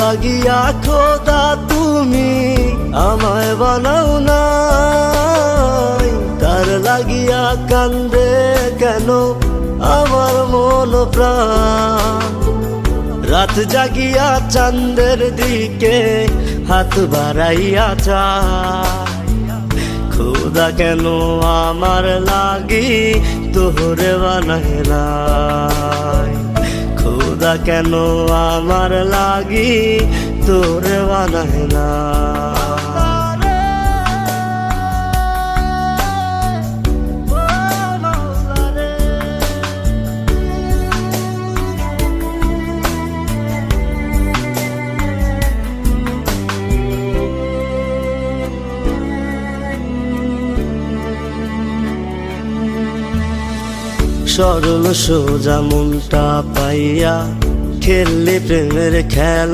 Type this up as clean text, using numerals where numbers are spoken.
লাগিয়া খোদা তুমি আমায় বানাও নাই, তার লাগিয়া কান্দে কেন আমার মন প্রাণ। রাত জাগিয়া চাঁদের দিকে হাত বাড়াইয়া চায়, খোদা কেন আমার লাগি তোরে বানাই নাই, খোদা কেন আমার লাগি তোরে বানাই নাই। সরল সোজা মনটা পাইয়া খেললে প্রেমের খেলা।